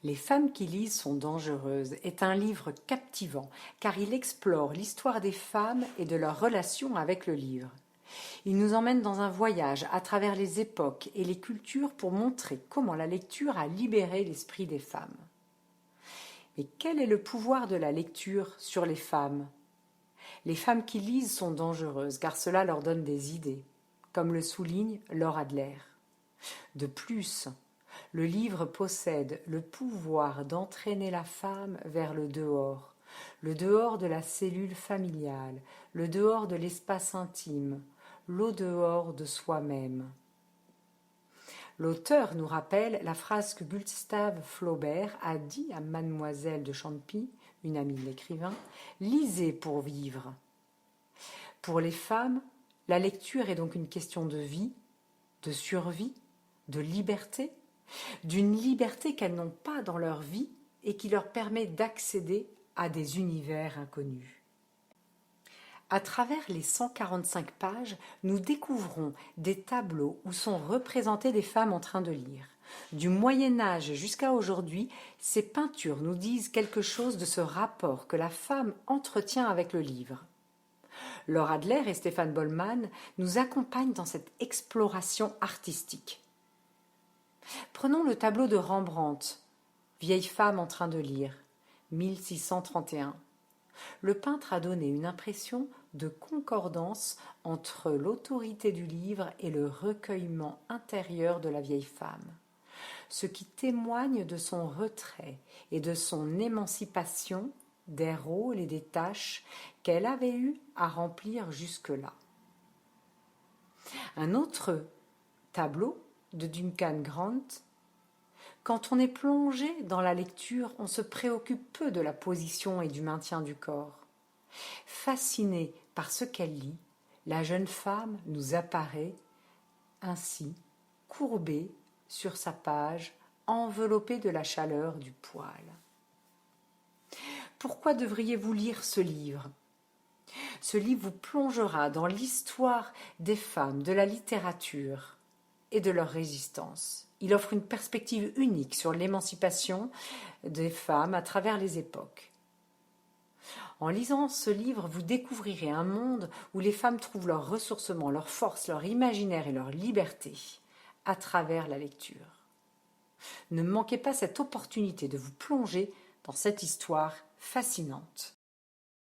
Les femmes qui lisent sont dangereuses est un livre captivant car il explore l'histoire des femmes et de leur relation avec le livre. Il nous emmène dans un voyage à travers les époques et les cultures pour montrer comment la lecture a libéré l'esprit des femmes. Mais quel est le pouvoir de la lecture sur les femmes? Les femmes qui lisent sont dangereuses car cela leur donne des idées, comme le souligne Laura Adler. De plus, le livre possède le pouvoir d'entraîner la femme vers le dehors de la cellule familiale, le dehors de l'espace intime, l'au dehors de soi-même. L'auteur nous rappelle la phrase que Gustave Flaubert a dit à Mademoiselle de Champy, une amie de l'écrivain, « Lisez pour vivre ». Pour les femmes, la lecture est donc une question de vie, de survie, de liberté, d'une liberté qu'elles n'ont pas dans leur vie et qui leur permet d'accéder à des univers inconnus. À travers les 145 pages, nous découvrons des tableaux où sont représentées des femmes en train de lire. Du Moyen Âge jusqu'à aujourd'hui, ces peintures nous disent quelque chose de ce rapport que la femme entretient avec le livre. Laura Adler et Stéphane Bollmann nous accompagnent dans cette exploration artistique. Prenons le tableau de Rembrandt, Vieille femme en train de lire, 1631. Le peintre a donné une impression de concordance entre l'autorité du livre et le recueillement intérieur de la vieille femme, ce qui témoigne de son retrait et de son émancipation des rôles et des tâches qu'elle avait eu à remplir jusque-là. Un autre tableau de Duncan Grant. Quand on est plongé dans la lecture, on se préoccupe peu de la position et du maintien du corps. Fascinée par ce qu'elle lit, la jeune femme nous apparaît ainsi, courbée sur sa page, enveloppée de la chaleur du poil. Pourquoi devriez-vous lire ce livre? Ce livre vous plongera dans l'histoire des femmes, de la littérature et de leur résistance. Il offre une perspective unique sur l'émancipation des femmes à travers les époques. En lisant ce livre, vous découvrirez un monde où les femmes trouvent leur ressourcement, leur force, leur imaginaire et leur liberté à travers la lecture. Ne manquez pas cette opportunité de vous plonger dans cette histoire fascinante.